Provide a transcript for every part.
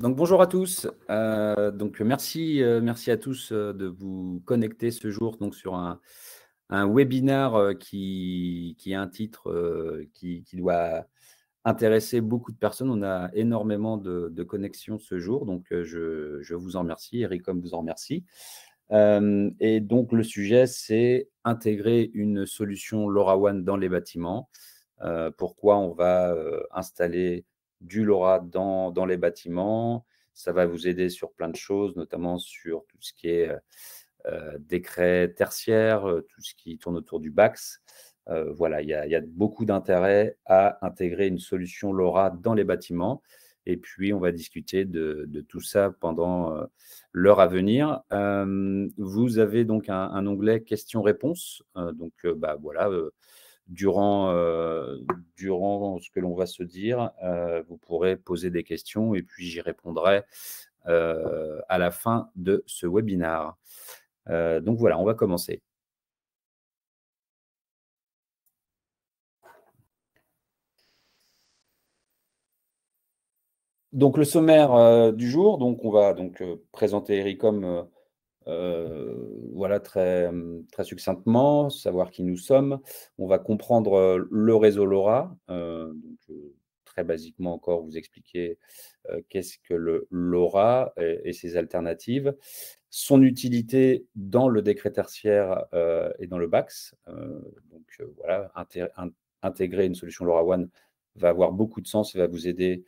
Donc bonjour à tous. Merci à tous de vous connecter ce jour donc sur un webinaire qui a un titre qui doit intéresser beaucoup de personnes. On a énormément de connexions ce jour, donc je vous en remercie. Ericom vous en remercie. Et donc le sujet, c'est intégrer une solution LoRaWAN dans les bâtiments. Pourquoi on va installer du LoRa dans les bâtiments. Ça va vous aider sur plein de choses, notamment sur tout ce qui est décret tertiaire, tout ce qui tourne autour du BAX. Voilà, il y a beaucoup d'intérêt à intégrer une solution LoRa dans les bâtiments. Et puis, on va discuter de tout ça pendant l'heure à venir. Vous avez donc un onglet questions-réponses. Voilà. Durant ce que l'on va se dire, vous pourrez poser des questions et puis j'y répondrai à la fin de ce webinaire. Donc voilà, on va commencer. Donc le sommaire du jour, donc on va donc présenter Ericom voilà, très succinctement, savoir qui nous sommes. On va comprendre le réseau LoRa. Très basiquement encore, vous expliquer qu'est-ce que le LoRa et ses alternatives, son utilité dans le décret tertiaire et dans le BAX. Voilà, intégrer une solution LoRaWAN va avoir beaucoup de sens et va vous aider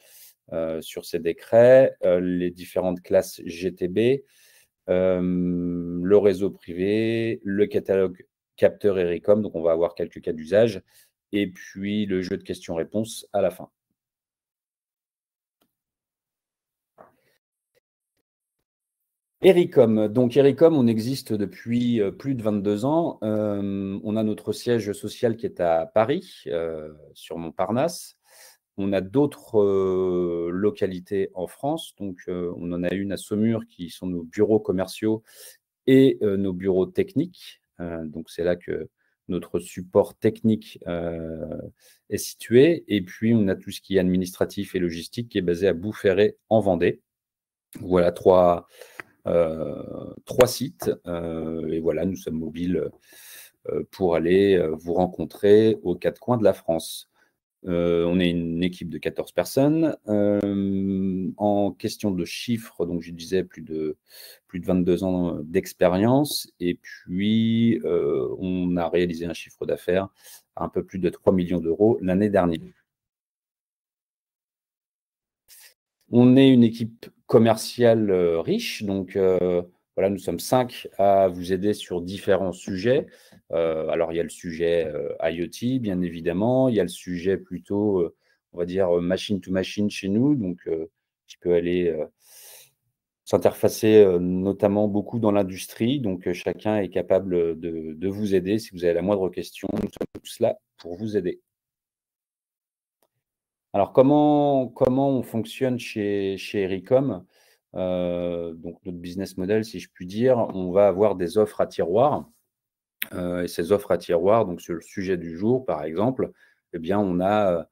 sur ces décrets, les différentes classes GTB, le réseau privé, le catalogue capteur Ericom, donc on va avoir quelques cas d'usage, et puis le jeu de questions-réponses à la fin. Ericom. Donc Ericom, on existe depuis plus de 22 ans. On a notre siège social qui est à Paris, sur Montparnasse. On a d'autres localités en France. Donc on en a une à Saumur qui sont nos bureaux commerciaux et nos bureaux techniques. Donc c'est là que notre support technique est situé. Et puis on a tout ce qui est administratif et logistique qui est basé à Boufféré en Vendée. Voilà trois sites. Et voilà, nous sommes mobiles pour aller vous rencontrer aux quatre coins de la France. On est une équipe de 14 personnes. En question de chiffres, donc je disais plus de 22 ans d'expérience. Et puis, on a réalisé un chiffre d'affaires à un peu plus de 3 millions d'euros l'année dernière. On est une équipe commerciale riche, donc voilà, nous sommes 5 à vous aider sur différents sujets. Alors, il y a le sujet IoT, bien évidemment. Il y a le sujet plutôt, on va dire, machine to machine chez nous, donc qui peut aller s'interfacer notamment beaucoup dans l'industrie. Donc, chacun est capable de vous aider. Si vous avez la moindre question, nous sommes tous là pour vous aider. Alors, comment on fonctionne chez Ericom? Donc, notre business model, si je puis dire, on va avoir des offres à tiroir. Et ces offres à tiroir, donc sur le sujet du jour, par exemple, eh bien, on a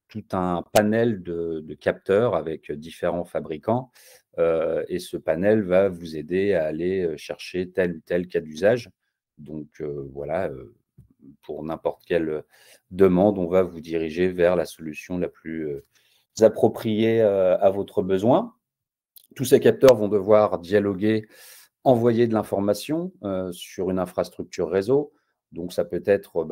tout un panel de capteurs avec différents fabricants. Et ce panel va vous aider à aller chercher tel ou tel cas d'usage. Donc, voilà, pour n'importe quelle demande, on va vous diriger vers la solution la plus appropriée à votre besoin. Tous ces capteurs vont devoir dialoguer, envoyer de l'information sur une infrastructure réseau. Donc, ça peut être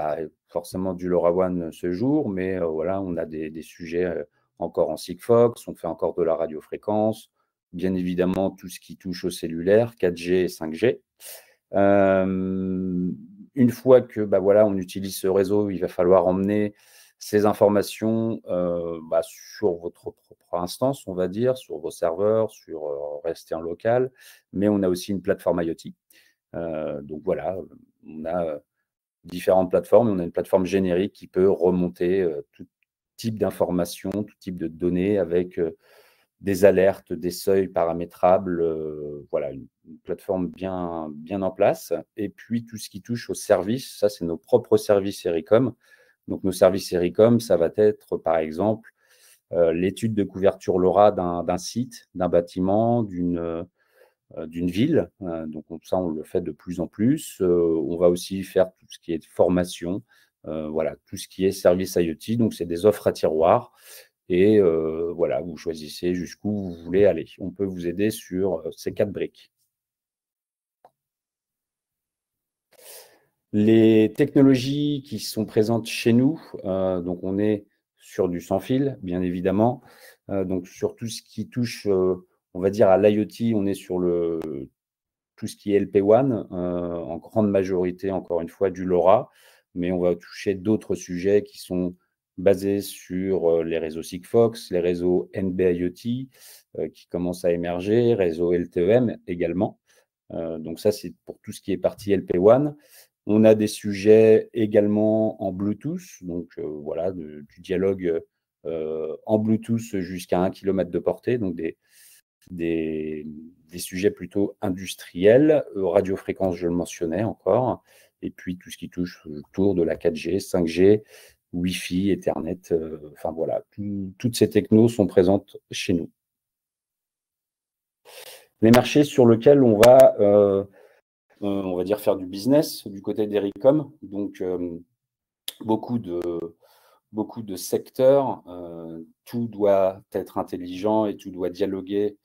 forcément du LoRaWAN ce jour, mais voilà, on a des sujets encore en Sigfox, on fait encore de la radiofréquence, bien évidemment tout ce qui touche au cellulaire, 4G et 5G. Une fois que voilà, on utilise ce réseau, il va falloir emmener ces informations sur votre propre instance, on va dire, sur vos serveurs, sur rester en local, mais on a aussi une plateforme IoT. Donc voilà, on a différentes plateformes, on a une plateforme générique qui peut remonter tout type d'informations, tout type de données avec des alertes, des seuils paramétrables, voilà, une plateforme bien en place. Et puis, tout ce qui touche aux services, ça, c'est nos propres services Ericom. Donc, nos services Ericom, ça va être, par exemple, l'étude de couverture LoRa d'un site, d'un bâtiment, d'une ville. Donc ça, on le fait de plus en plus. On va aussi faire tout ce qui est formation, voilà, tout ce qui est service IoT. Donc, c'est des offres à tiroir. Et voilà, vous choisissez jusqu'où vous voulez aller. On peut vous aider sur ces 4 briques. Les technologies qui sont présentes chez nous, donc on est sur du sans fil, bien évidemment. Donc sur tout ce qui touche, on va dire à l'IoT, on est sur tout ce qui est LP WAN, en grande majorité, encore une fois, du LoRa, mais on va toucher d'autres sujets qui sont basés sur les réseaux Sigfox, les réseaux NB-IoT qui commencent à émerger, réseau LTE-M également. Donc ça, c'est pour tout ce qui est partie LP WAN. On a des sujets également en Bluetooth, donc voilà, du dialogue en Bluetooth jusqu'à 1 km de portée, donc des sujets plutôt industriels, radiofréquence, je le mentionnais encore, et puis tout ce qui touche autour de la 4G, 5G, Wi-Fi, Ethernet, enfin voilà, toutes ces technos sont présentes chez nous. Les marchés sur lesquels on va dire faire du business du côté d'Ericom, donc beaucoup de secteurs, tout doit être intelligent et tout doit dialoguer,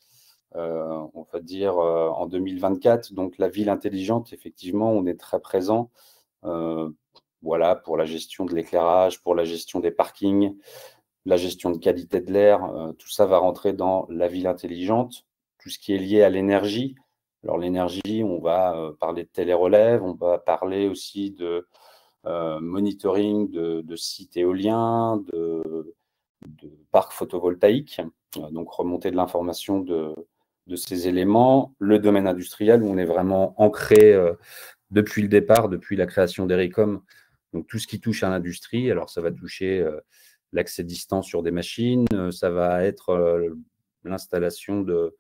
on va dire en 2024. Donc la ville intelligente, effectivement, on est très présent, voilà, pour la gestion de l'éclairage, pour la gestion des parkings, la gestion de qualité de l'air, tout ça va rentrer dans la ville intelligente. Tout ce qui est lié à l'énergie. Alors l'énergie, on va parler de télérelève, on va parler aussi de monitoring de sites éoliens, de parcs photovoltaïques, donc remonter de l'information de ces éléments. Le domaine industriel, où on est vraiment ancré depuis le départ, depuis la création d'Ericom, donc tout ce qui touche à l'industrie. Alors ça va toucher l'accès distant sur des machines, ça va être l'installation de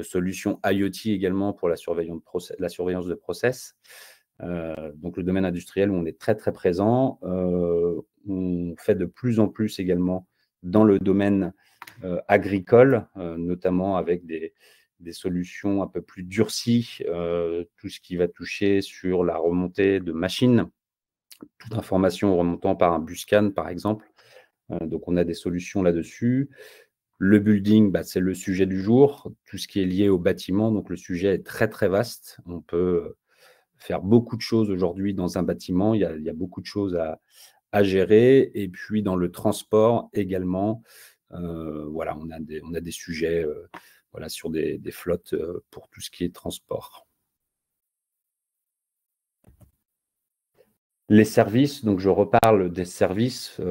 solutions IoT également pour la surveillance de process. Donc le domaine industriel où on est très très présent. On fait de plus en plus également dans le domaine agricole, notamment avec des solutions un peu plus durcies, tout ce qui va toucher sur la remontée de machines, toute information remontant par un buscan par exemple. Donc on a des solutions là-dessus. Le building, c'est le sujet du jour, tout ce qui est lié au bâtiment. Donc le sujet est très très vaste. On peut faire beaucoup de choses aujourd'hui dans un bâtiment. Il y a beaucoup de choses à gérer. Et puis, dans le transport également, voilà, on a des sujets voilà, sur des flottes pour tout ce qui est transport. Les services, donc je reparle des services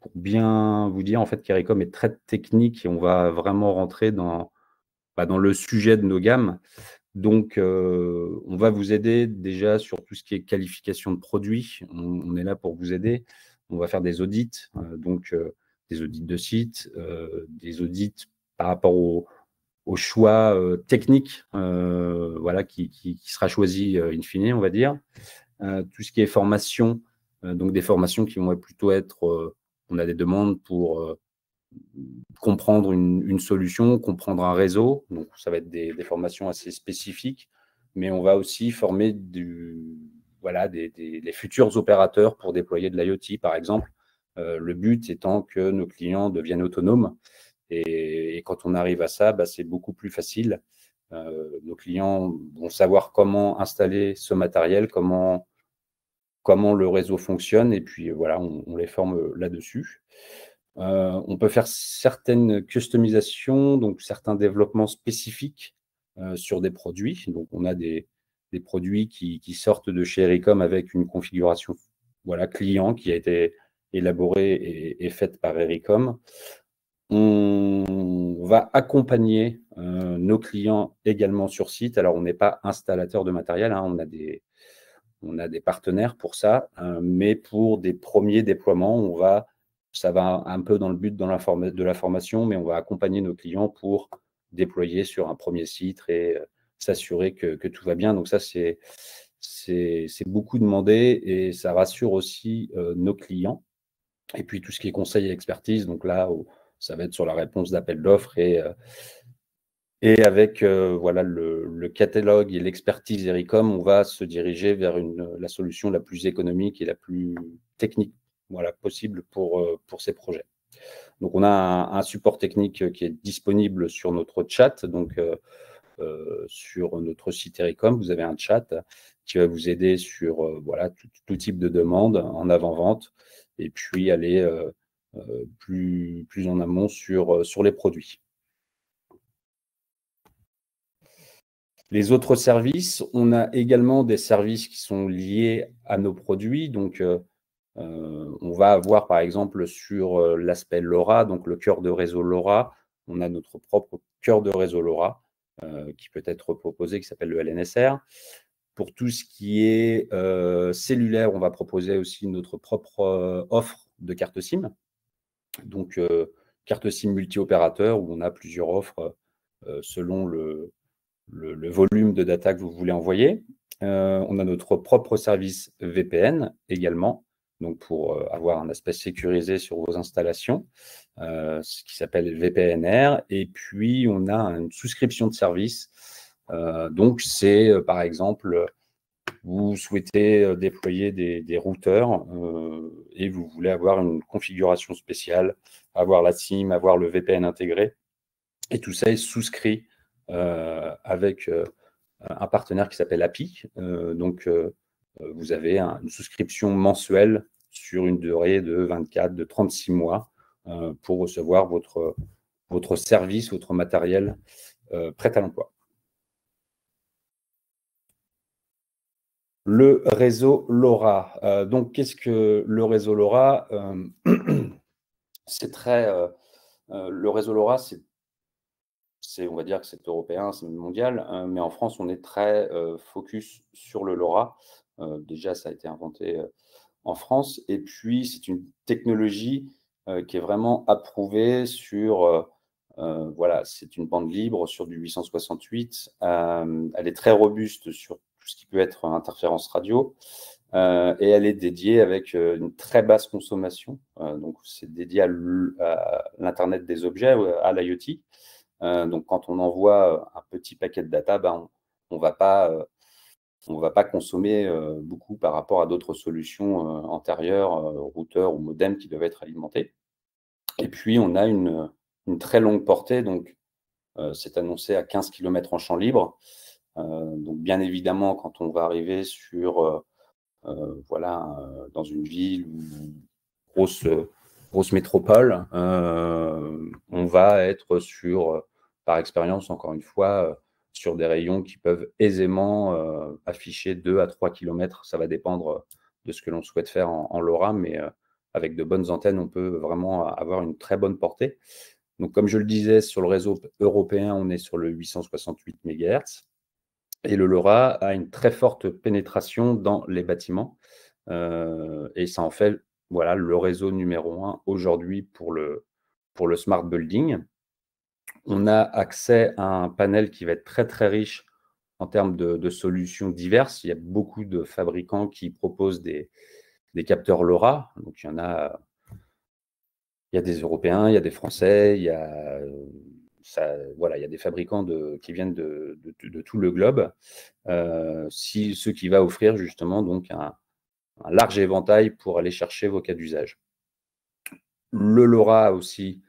pour bien vous dire en fait qu'Ericom est très technique et on va vraiment rentrer dans le sujet de nos gammes. Donc, on va vous aider déjà sur tout ce qui est qualification de produits. On est là pour vous aider. On va faire des audits, donc des audits de site, des audits par rapport au choix technique voilà, qui sera choisi in fine, on va dire. Tout ce qui est formation, donc des formations qui vont plutôt être, on a des demandes pour comprendre une solution, comprendre un réseau. Donc, ça va être des formations assez spécifiques, mais on va aussi former les futurs opérateurs pour déployer de l'IoT, par exemple. Le but étant que nos clients deviennent autonomes. Et quand on arrive à ça, c'est beaucoup plus facile. Nos clients vont savoir comment installer ce matériel, comment le réseau fonctionne, et puis voilà, on les forme là-dessus. On peut faire certaines customisations, donc certains développements spécifiques sur des produits. Donc, on a des produits qui sortent de chez Ericom avec une configuration client qui a été élaborée et faite par Ericom. On va accompagner nos clients également sur site. Alors, on n'est pas installateur de matériel, hein, on a des partenaires pour ça, mais pour des premiers déploiements, ça va un peu dans le but de la formation, mais on va accompagner nos clients pour déployer sur un premier site et s'assurer que tout va bien. Donc ça, c'est beaucoup demandé et ça rassure aussi nos clients. Et puis tout ce qui est conseil et expertise, donc là, ça va être sur la réponse d'appel d'offres et avec voilà, le catalogue et l'expertise Ericom, on va se diriger vers la solution la plus économique et la plus technique voilà, possible pour ces projets. Donc, on a un support technique qui est disponible sur notre chat. Donc, sur notre site Ericom, vous avez un chat qui va vous aider sur voilà, tout type de demande en avant-vente et puis aller plus en amont sur les produits. Les autres services, on a également des services qui sont liés à nos produits. Donc, on va avoir par exemple sur l'aspect LoRa, donc le cœur de réseau LoRa, on a notre propre cœur de réseau LoRa qui peut être proposé, qui s'appelle le LNSR. Pour tout ce qui est cellulaire, on va proposer aussi notre propre offre de carte SIM. Donc, carte SIM multi-opérateur où on a plusieurs offres selon le volume de data que vous voulez envoyer. On a notre propre service VPN également, donc pour avoir un aspect sécurisé sur vos installations, ce qui s'appelle VPNR. Et puis, on a une souscription de service. Donc, c'est par exemple, vous souhaitez déployer des routeurs et vous voulez avoir une configuration spéciale, avoir la SIM, avoir le VPN intégré. Et tout ça est souscrit avec un partenaire qui s'appelle API. Donc, vous avez une souscription mensuelle sur une durée de 24, de 36 mois pour recevoir votre service, votre matériel prêt à l'emploi. Le réseau LoRa. Donc, qu'est-ce que le réseau LoRa? C'est très… le réseau LoRa, on va dire que c'est européen, c'est mondial, mais en France, on est très focus sur le LoRa. Déjà, ça a été inventé en France. Et puis, c'est une technologie qui est vraiment approuvée sur… voilà, c'est une bande libre sur du 868. Elle est très robuste sur tout ce qui peut être interférence radio. Et elle est dédiée avec une très basse consommation. Donc, c'est dédié à l'Internet des objets, à l'IoT. Donc, quand on envoie un petit paquet de data, ben, on ne va pas consommer beaucoup par rapport à d'autres solutions antérieures, routeurs ou modems qui doivent être alimentés. Et puis, on a une très longue portée, donc c'est annoncé à 15 km en champ libre. Donc, bien évidemment, quand on va arriver sur, voilà, dans une ville ou grosse métropole, on va être sur, par expérience, encore une fois, sur des rayons qui peuvent aisément afficher 2 à 3 km. Ça va dépendre de ce que l'on souhaite faire en LoRa, mais avec de bonnes antennes, on peut vraiment avoir une très bonne portée. Donc, comme je le disais, sur le réseau européen, on est sur le 868 MHz. Et le LoRa a une très forte pénétration dans les bâtiments. Et ça en fait voilà, le réseau numéro 1 aujourd'hui pour le smart building. On a accès à un panel qui va être très, très riche en termes de solutions diverses. Il y a beaucoup de fabricants qui proposent des capteurs LoRa. Donc, il y a des Européens, il y a des Français, il y a, voilà, il y a des fabricants qui viennent de tout le globe. Ce qui va offrir justement donc un large éventail pour aller chercher vos cas d'usage. Le LoRa aussi,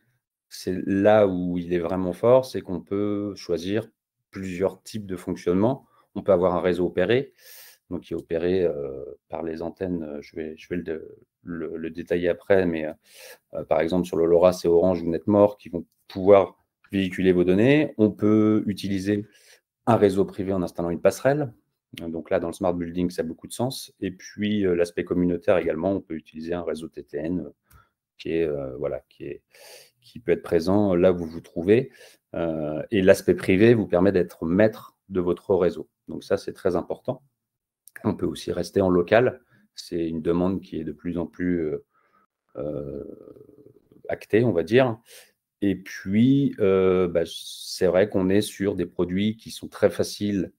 c'est là où il est vraiment fort, c'est qu'on peut choisir plusieurs types de fonctionnement. On peut avoir un réseau opéré, donc qui est opéré par les antennes. Je vais le détailler après, mais par exemple sur le LoRa, c'est Orange ou Netmore qui vont pouvoir véhiculer vos données. On peut utiliser un réseau privé en installant une passerelle. Donc là, dans le smart building, ça a beaucoup de sens. Et puis, l'aspect communautaire également, on peut utiliser un réseau TTN qui peut être présent là où vous vous trouvez. Et l'aspect privé vous permet d'être maître de votre réseau. Donc ça, c'est très important. On peut aussi rester en local. C'est une demande qui est de plus en plus actée, on va dire. Et puis, c'est vrai qu'on est sur des produits qui sont très faciles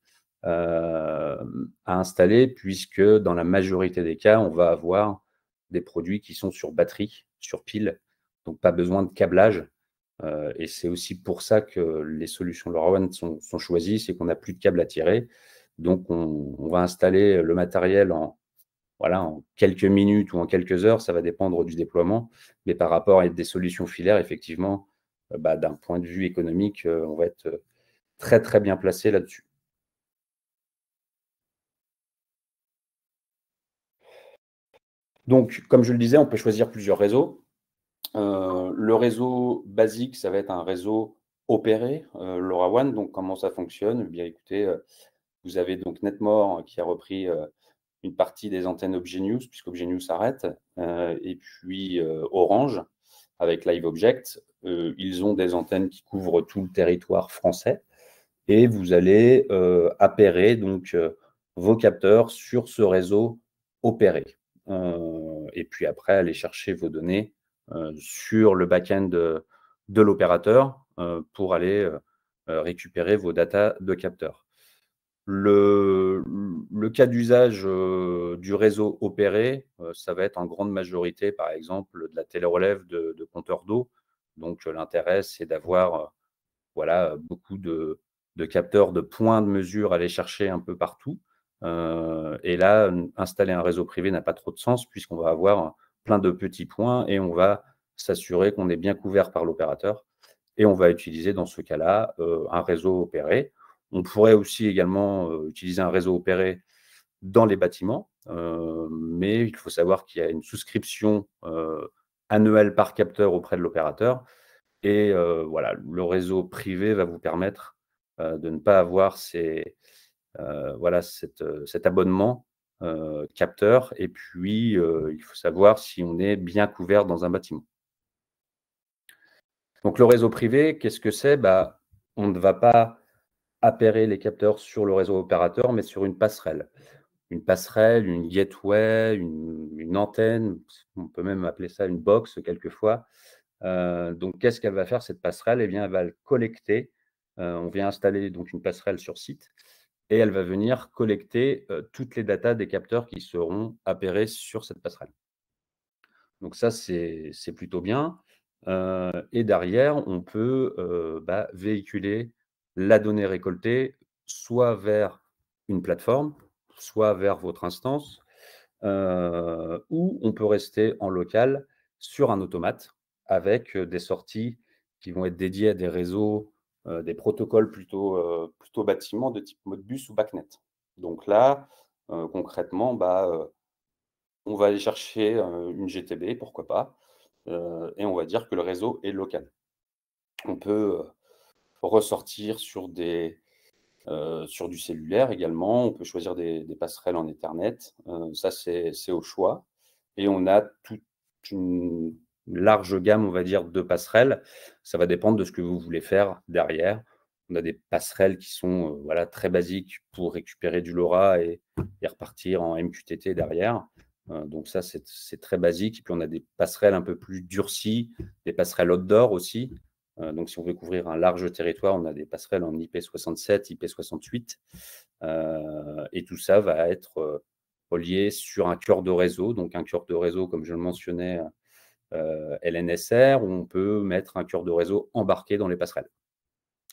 à installer, puisque dans la majorité des cas, on va avoir des produits qui sont sur batterie, sur pile, donc pas besoin de câblage. Et c'est aussi pour ça que les solutions LoRaWAN sont choisies, c'est qu'on n'a plus de câbles à tirer. Donc, on va installer le matériel en quelques minutes ou en quelques heures, ça va dépendre du déploiement. Mais par rapport à des solutions filaires, effectivement, d'un point de vue économique, on va être très, très bien placé là-dessus. Donc, comme je le disais, on peut choisir plusieurs réseaux. Le réseau basique, ça va être un réseau opéré, LoRaWAN. Donc, comment ça fonctionne? Eh bien, écoutez, vous avez donc Netmore qui a repris une partie des antennes Obgenius, puisqu'Obgenius arrête, et puis Orange avec LiveObject. Ils ont des antennes qui couvrent tout le territoire français et vous allez appairer donc vos capteurs sur ce réseau opéré. Et puis après, aller chercher vos données sur le back-end de l'opérateur pour aller récupérer vos datas de capteurs. Le cas d'usage du réseau opéré, ça va être en grande majorité, par exemple, de la télérelève de compteurs d'eau. Donc, l'intérêt, c'est d'avoir voilà, beaucoup de capteurs de points de mesure à aller chercher un peu partout. Et là, installer un réseau privé n'a pas trop de sens puisqu'on va avoir plein de petits points et on va s'assurer qu'on est bien couvert par l'opérateur. Et on va utiliser dans ce cas-là un réseau opéré. On pourrait aussi également utiliser un réseau opéré dans les bâtiments, mais il faut savoir qu'il y a une souscription annuelle par capteur auprès de l'opérateur. Et voilà, le réseau privé va vous permettre de ne pas avoir voilà, cet abonnement capteur. Et puis, il faut savoir si on est bien couvert dans un bâtiment. Donc, le réseau privé, qu'est-ce que c'est? On ne va pas appairer les capteurs sur le réseau opérateur, mais sur une passerelle. Une passerelle, une gateway, une antenne, on peut même appeler ça une box quelquefois. Donc, qu'est-ce qu'elle va faire cette passerelle? Eh bien, elle va le collecter. On vient installer donc une passerelle sur site et elle va venir collecter toutes les datas des capteurs qui seront appairés sur cette passerelle. Donc ça, c'est plutôt bien. Et derrière, on peut véhiculer la donnée récoltée soit vers une plateforme, soit vers votre instance, ou on peut rester en local sur un automate avec des sorties qui vont être dédiées à des réseaux, des protocoles plutôt bâtiments de type Modbus ou BACnet. Donc là, concrètement, on va aller chercher une GTB, pourquoi pas, et on va dire que le réseau est local. On peut ressortir sur du cellulaire également, on peut choisir des passerelles en Ethernet, ça c'est au choix. Et on a toute une large gamme, on va dire, de passerelles. Ça va dépendre de ce que vous voulez faire derrière. On a des passerelles qui sont voilà, très basiques pour récupérer du LoRa et repartir en MQTT derrière. Donc ça, c'est très basique. Et puis on a des passerelles un peu plus durcies, des passerelles outdoor aussi. Donc, si on veut couvrir un large territoire, on a des passerelles en IP67, IP68. Et tout ça va être relié sur un cœur de réseau. Donc, un cœur de réseau, comme je le mentionnais, LNSR, où on peut mettre un cœur de réseau embarqué dans les passerelles.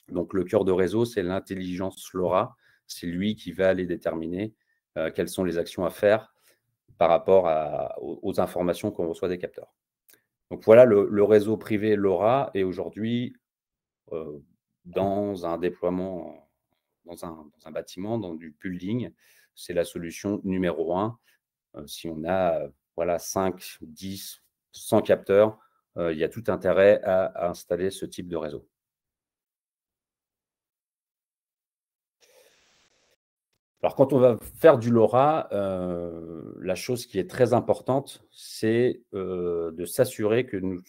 Donc, le cœur de réseau, c'est l'intelligence LoRa. C'est lui qui va aller déterminer quelles sont les actions à faire par rapport aux informations qu'on reçoit des capteurs. Donc, voilà le réseau privé LoRa. Et aujourd'hui, dans un déploiement, dans un bâtiment, dans du building, c'est la solution numéro 1. Si on a voilà, 5, 10, 100 capteurs, il y a tout intérêt à installer ce type de réseau. Alors, quand on va faire du LoRa, la chose qui est très importante, c'est de s'assurer que nous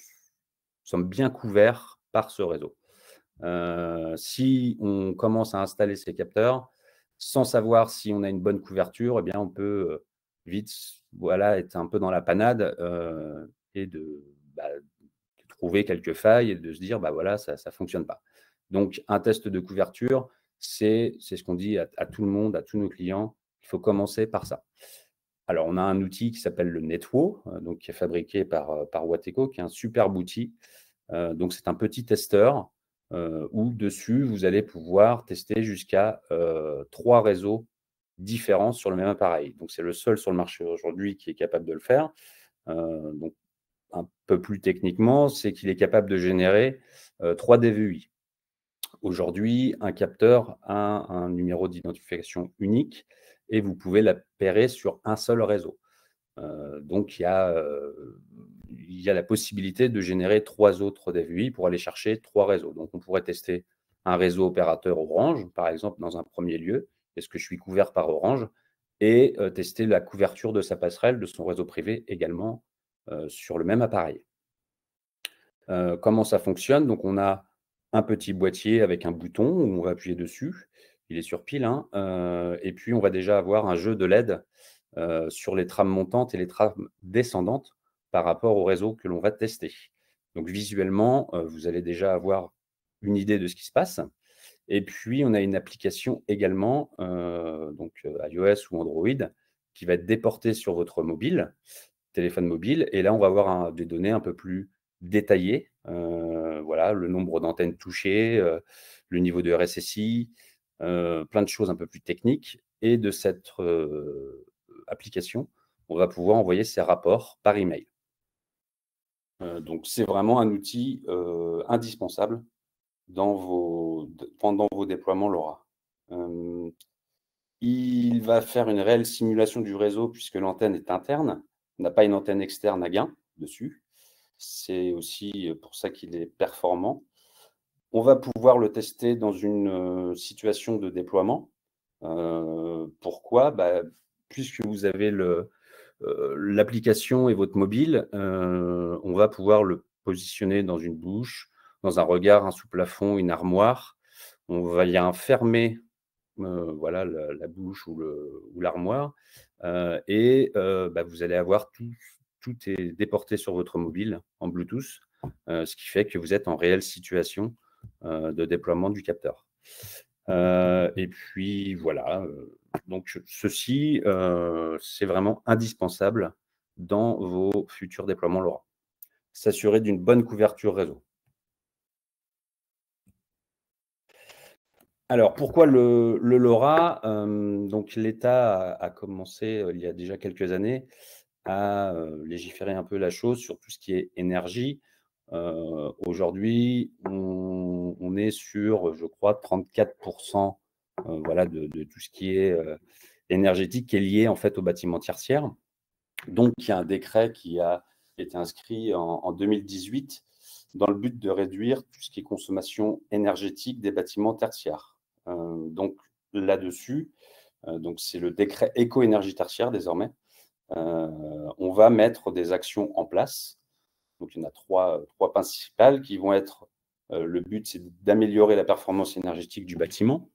sommes bien couverts par ce réseau. Si on commence à installer ces capteurs sans savoir si on a une bonne couverture, eh bien, on peut vite voilà, être un peu dans la panade et de trouver quelques failles et de se dire voilà, ça ne fonctionne pas. Donc, un test de couverture, c'est ce qu'on dit à tout le monde, à tous nos clients. Il faut commencer par ça. Alors, on a un outil qui s'appelle le Netwo, donc qui est fabriqué par Wateco, qui est un superbe outil Donc, c'est un petit testeur où dessus, vous allez pouvoir tester jusqu'à 3 réseaux différents sur le même appareil. Donc, c'est le seul sur le marché aujourd'hui qui est capable de le faire. Donc, un peu plus techniquement, c'est qu'il est capable de générer 3 DVI. Aujourd'hui, un capteur a un numéro d'identification unique et vous pouvez l'appairer sur un seul réseau. Donc, il y a la possibilité de générer 3 autres DVI pour aller chercher 3 réseaux. Donc, on pourrait tester un réseau opérateur Orange, par exemple, dans un premier lieu. Est-ce que je suis couvert par Orange? Et tester la couverture de sa passerelle, de son réseau privé également sur le même appareil. Comment ça fonctionne? Donc, on a un petit boîtier avec un bouton où on va appuyer dessus. Il est sur pile, hein, et puis on va déjà avoir un jeu de LED sur les trames montantes et les trames descendantes par rapport au réseau que l'on va tester. Donc visuellement, vous allez déjà avoir une idée de ce qui se passe. Et puis, on a une application également, iOS ou Android, qui va être déportée sur votre mobile, téléphone mobile. Et là, on va avoir des données un peu plus détaillées. Voilà, le nombre d'antennes touchées, le niveau de RSSI, plein de choses un peu plus techniques. Et de cette application, on va pouvoir envoyer ces rapports par email. Donc, c'est vraiment un outil indispensable pendant vos déploiements LoRa. Il va faire une réelle simulation du réseau puisque l'antenne est interne, on n'a pas une antenne externe à gain dessus. C'est aussi pour ça qu'il est performant. On va pouvoir le tester dans une situation de déploiement. Pourquoi? Puisque vous avez l'application et votre mobile, on va pouvoir le positionner dans une bouche, dans un regard, un sous-plafond, une armoire. On va y fermer voilà, la bouche ou l'armoire. Vous allez avoir tout est déporté sur votre mobile en Bluetooth, ce qui fait que vous êtes en réelle situation de déploiement du capteur. Et puis voilà, donc ceci, c'est vraiment indispensable dans vos futurs déploiements LoRa. S'assurer d'une bonne couverture réseau. Alors, pourquoi le LoRa? Donc l'État a commencé, il y a déjà quelques années, à légiférer un peu la chose sur tout ce qui est énergie. Aujourd'hui, on est sur, je crois, 34 voilà, de tout ce qui est énergétique qui est lié, en fait, aux bâtiments tertiaires. Donc, il y a un décret qui a été inscrit en 2018 dans le but de réduire tout ce qui est consommation énergétique des bâtiments tertiaires. Donc, là-dessus, c'est le décret éco-énergie tertiaire désormais. On va mettre des actions en place. Donc, il y en a trois principales qui vont être, le but, c'est d'améliorer la performance énergétique du bâtiment.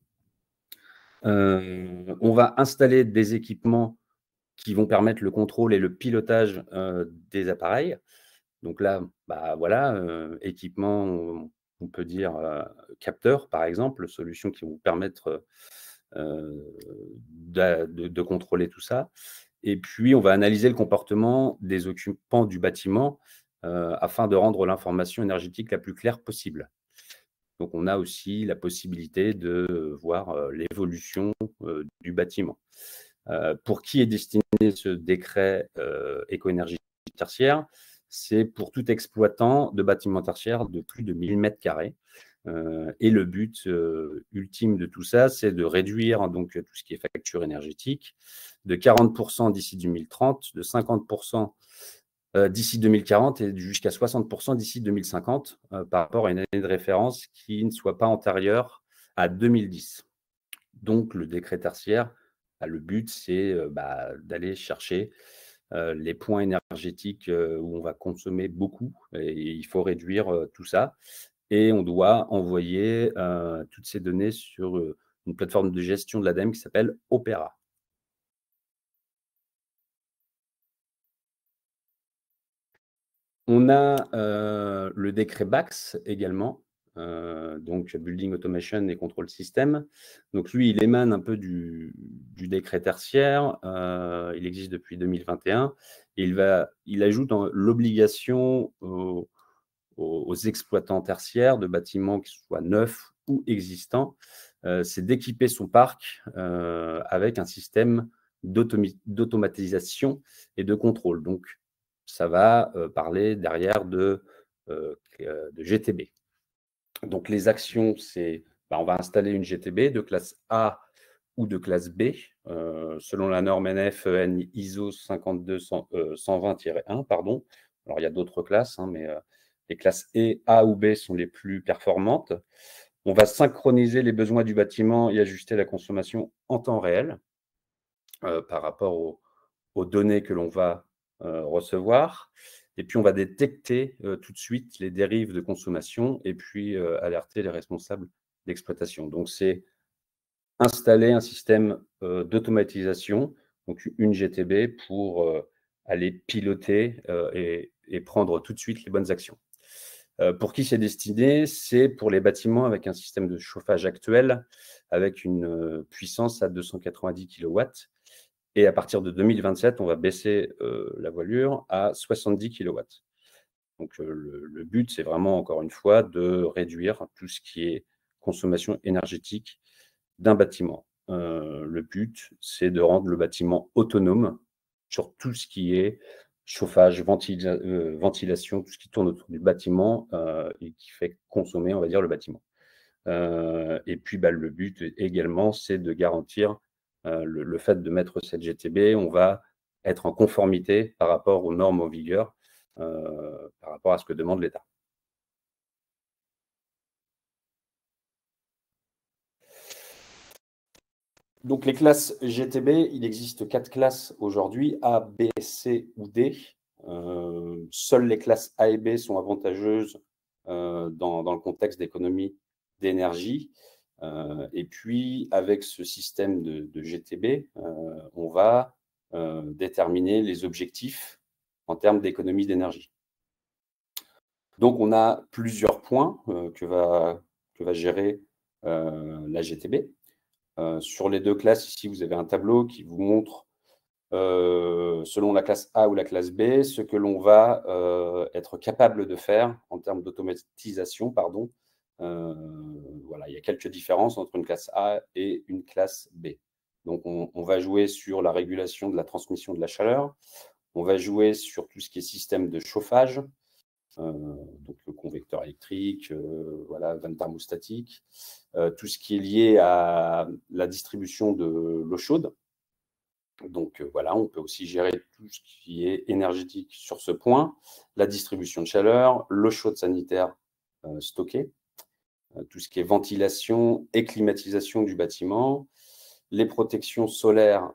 On va installer des équipements qui vont permettre le contrôle et le pilotage des appareils. Donc là, voilà, équipement, on peut dire capteur, par exemple, solutions qui vont vous permettre de contrôler tout ça. Et puis, on va analyser le comportement des occupants du bâtiment afin de rendre l'information énergétique la plus claire possible. Donc, on a aussi la possibilité de voir l'évolution du bâtiment. Pour qui est destiné ce décret éco-énergie tertiaire? C'est pour tout exploitant de bâtiments tertiaires de plus de 1000 mètres carrés. Et le but ultime de tout ça, c'est de réduire donc tout ce qui est facture énergétique de 40% d'ici 2030, de 50% d'ici 2040 et jusqu'à 60% d'ici 2050 par rapport à une année de référence qui ne soit pas antérieure à 2010. Donc, le décret tertiaire, le but, c'est d'aller chercher les points énergétiques où on va consommer beaucoup et il faut réduire tout ça. Et on doit envoyer toutes ces données sur une plateforme de gestion de l'ADEME qui s'appelle Opera. On a le décret BAX également, donc Building Automation et Control System. Donc lui, il émane un peu du décret tertiaire. Il existe depuis 2021. Et il ajoute l'obligation aux exploitants tertiaires de bâtiments qui soient neufs ou existants, c'est d'équiper son parc avec un système d'automatisation et de contrôle. Donc, ça va parler derrière de GTB. Donc, les actions, c'est on va installer une GTB de classe A ou de classe B, selon la norme NF-EN ISO 52120-1. Pardon. Alors, il y a d'autres classes, mais les classes A ou B sont les plus performantes. On va synchroniser les besoins du bâtiment et ajuster la consommation en temps réel par rapport aux données que l'on va recevoir. Et puis, on va détecter tout de suite les dérives de consommation et puis alerter les responsables d'exploitation. Donc, c'est installer un système d'automatisation, donc une GTB, pour aller piloter et prendre tout de suite les bonnes actions. Pour qui c'est destiné? C'est pour les bâtiments avec un système de chauffage actuel, avec une puissance à 290 kW. Et à partir de 2027, on va baisser la voilure à 70 kW. Donc, le but, c'est vraiment, encore une fois, de réduire tout ce qui est consommation énergétique d'un bâtiment. Le but, c'est de rendre le bâtiment autonome sur tout ce qui est chauffage, ventilation, tout ce qui tourne autour du bâtiment et qui fait consommer, on va dire, le bâtiment. Et puis, le but également, c'est de garantir le fait de mettre cette GTB, on va être en conformité par rapport aux normes en vigueur, par rapport à ce que demande l'État. Donc, les classes GTB, il existe 4 classes aujourd'hui, A, B, C ou D. Seules les classes A et B sont avantageuses dans le contexte d'économie d'énergie. Et puis, avec ce système de GTB, on va déterminer les objectifs en termes d'économie d'énergie. Donc, on a plusieurs points que va gérer la GTB. Sur les 2 classes, ici, vous avez un tableau qui vous montre, selon la classe A ou la classe B, ce que l'on va être capable de faire en termes d'automatisation. Voilà, il y a quelques différences entre une classe A et une classe B. Donc, on va jouer sur la régulation de la transmission de la chaleur. On va jouer sur tout ce qui est système de chauffage, donc le convecteur électrique, vanne thermostatique, tout ce qui est lié à la distribution de l'eau chaude. Donc on peut aussi gérer tout ce qui est énergétique sur ce point, la distribution de chaleur, l'eau chaude sanitaire stockée, tout ce qui est ventilation et climatisation du bâtiment, les protections solaires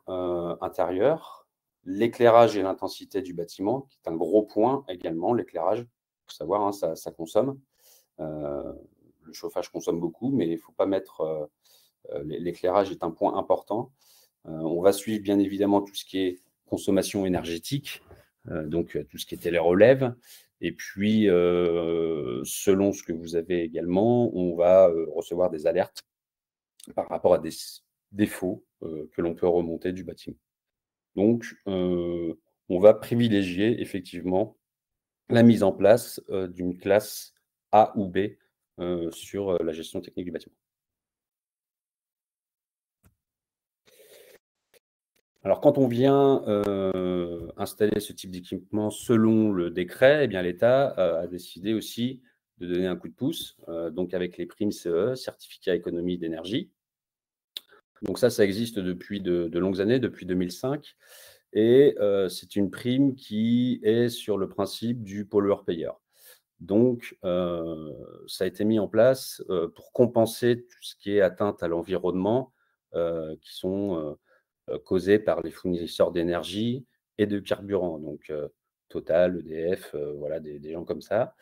intérieures, l'éclairage et l'intensité du bâtiment, qui est un gros point également, l'éclairage. Il faut savoir, ça consomme. Le chauffage consomme beaucoup, mais il ne faut pas mettre... l'éclairage est un point important. On va suivre bien évidemment tout ce qui est consommation énergétique, donc tout ce qui est télérelève. Et puis, selon ce que vous avez également, on va recevoir des alertes par rapport à des défauts que l'on peut remonter du bâtiment. Donc, on va privilégier effectivement la mise en place d'une classe A ou B sur la gestion technique du bâtiment. Alors, quand on vient installer ce type d'équipement selon le décret, eh bien, l'État a décidé aussi de donner un coup de pouce, donc avec les primes CE, certificat économie d'énergie. Donc ça existe depuis de longues années, depuis 2005. Et c'est une prime qui est sur le principe du pollueur-payeur. Donc, ça a été mis en place pour compenser tout ce qui est atteinte à l'environnement, qui sont causées par les fournisseurs d'énergie et de carburant, donc Total, EDF, des gens comme ça,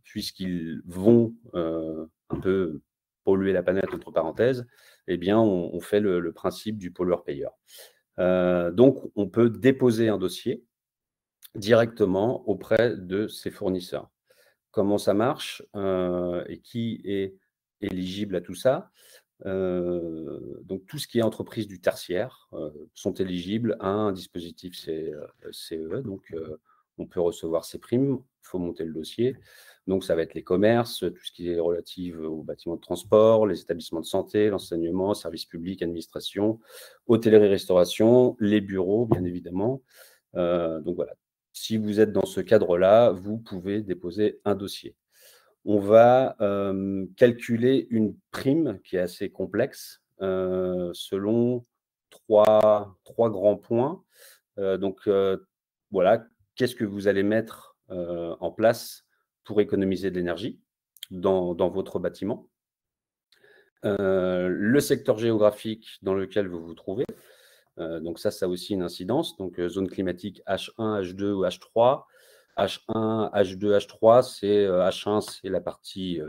puisqu'ils vont un peu polluer la planète, entre parenthèses, eh bien, on fait le principe du pollueur-payeur. Donc, on peut déposer un dossier directement auprès de ses fournisseurs. Comment ça marche et qui est éligible à tout ça? Donc, tout ce qui est entreprise du tertiaire sont éligibles à un dispositif CE. Donc, on peut recevoir ces primes. faut monter le dossier. Donc, ça va être les commerces, tout ce qui est relatif aux bâtiments de transport, les établissements de santé, l'enseignement, services publics, administration, hôtellerie-restauration, les bureaux, bien évidemment. Donc, voilà. Si vous êtes dans ce cadre-là, vous pouvez déposer un dossier. On va calculer une prime qui est assez complexe selon trois grands points. Donc, voilà, qu'est-ce que vous allez mettre en place pour économiser de l'énergie dans votre bâtiment? Le secteur géographique dans lequel vous vous trouvez. Donc ça a aussi une incidence. Donc, zone climatique H1, H2 ou H3. H1, H2, H3, H1, c'est la partie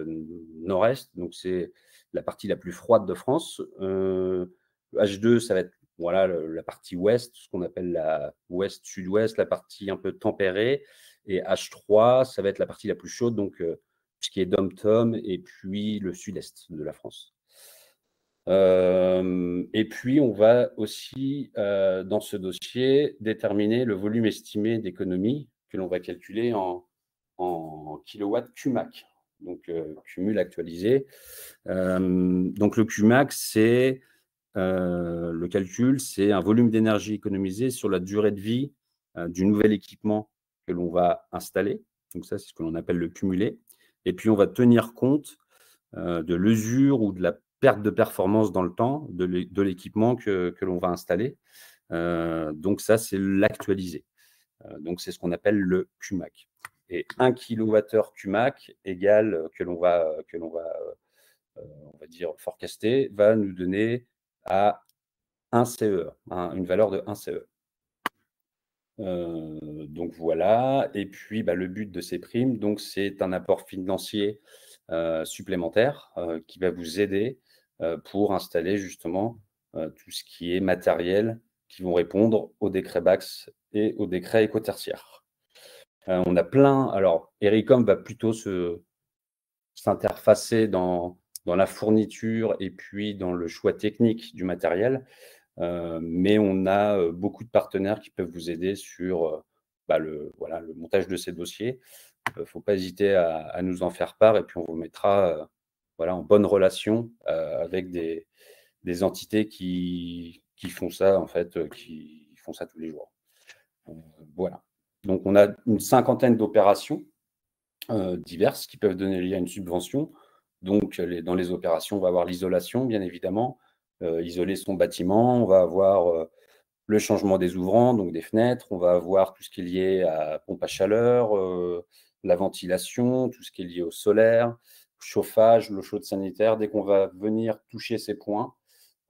nord-est, donc c'est la partie la plus froide de France. H2, ça va être voilà, la partie ouest, ce qu'on appelle la ouest-sud-ouest, la partie un peu tempérée. Et H3, ça va être la partie la plus chaude, donc ce qui est Dom-Tom et puis le sud-est de la France. Et puis, on va aussi, dans ce dossier, déterminer le volume estimé d'économie que l'on va calculer en kilowatts QMAC, donc cumul actualisé. Donc, le QMAC, c'est le calcul, c'est un volume d'énergie économisé sur la durée de vie du nouvel équipement que l'on va installer. Donc, ça, c'est ce que l'on appelle le cumulé. Et puis, on va tenir compte de l'usure ou de la perte de performance dans le temps de l'équipement que l'on va installer. Donc ça, c'est l'actualisé. Donc c'est ce qu'on appelle le QMAC. Et 1 kWh QMAC égale que l'on va on va dire forecaster, va nous donner à 1 CE, une valeur de 1 CE. Donc voilà. Et puis le but de ces primes, donc c'est un apport financier supplémentaire qui va vous aider pour installer justement tout ce qui est matériel qui vont répondre au décret BAX et au décret écotertiaire. On a plein. Alors, Ericom va plutôt s'interfacer dans la fourniture et puis dans le choix technique du matériel. Mais on a beaucoup de partenaires qui peuvent vous aider sur le montage de ces dossiers. Il ne faut pas hésiter à nous en faire part et puis on vous mettra en bonne relation avec des entités qui font ça, en fait, qui font ça tous les jours. Voilà. Donc, on a une 50aine d'opérations diverses qui peuvent donner lieu à une subvention. Donc, dans les opérations, on va avoir l'isolation, bien évidemment, isoler son bâtiment. On va avoir le changement des ouvrants, donc des fenêtres. On va avoir tout ce qui est lié à pompe à chaleur, la ventilation, tout ce qui est lié au solaire, chauffage, l'eau chaude sanitaire. Dès qu'on va venir toucher ces points,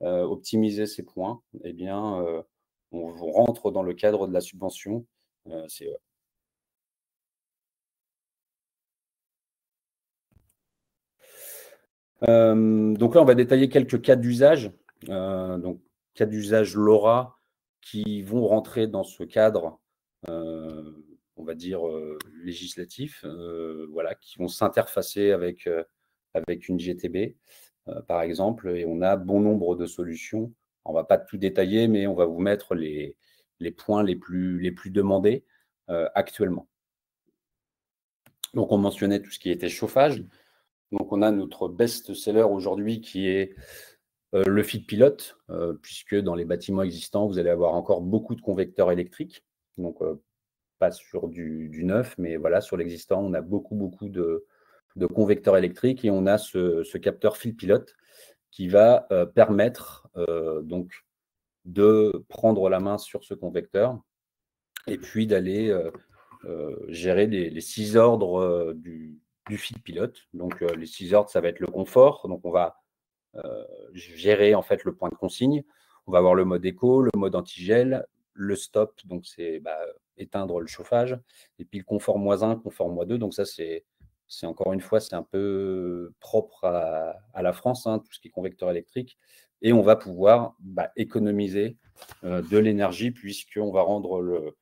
optimiser ces points, eh bien, on rentre dans le cadre de la subvention CE. Donc là, on va détailler quelques cas d'usage. Donc, cas d'usage LoRa qui vont rentrer dans ce cadre, on va dire, législatif, voilà, qui vont s'interfacer avec une GTB, par exemple, et on a bon nombre de solutions. On ne va pas tout détailler, mais on va vous mettre les points les plus demandés actuellement. Donc, on mentionnait tout ce qui était chauffage. Donc, on a notre best-seller aujourd'hui qui est le feed pilote, puisque dans les bâtiments existants, vous allez avoir encore beaucoup de convecteurs électriques. Donc, pas sur du neuf, mais voilà, sur l'existant, on a beaucoup de convecteurs électriques et on a ce capteur fil pilote qui va permettre donc de prendre la main sur ce convecteur et puis d'aller gérer les 6 ordres du fil pilote. Donc, les 6 ordres, ça va être le confort. Donc, on va gérer en fait le point de consigne. On va avoir le mode éco, le mode antigel, le stop, donc c'est éteindre le chauffage, et puis le confort -1, confort -2. Donc ça, c'est encore une fois, c'est un peu propre à la France, tout ce qui est convecteur électrique. Et on va pouvoir économiser de l'énergie puisqu'on va rendre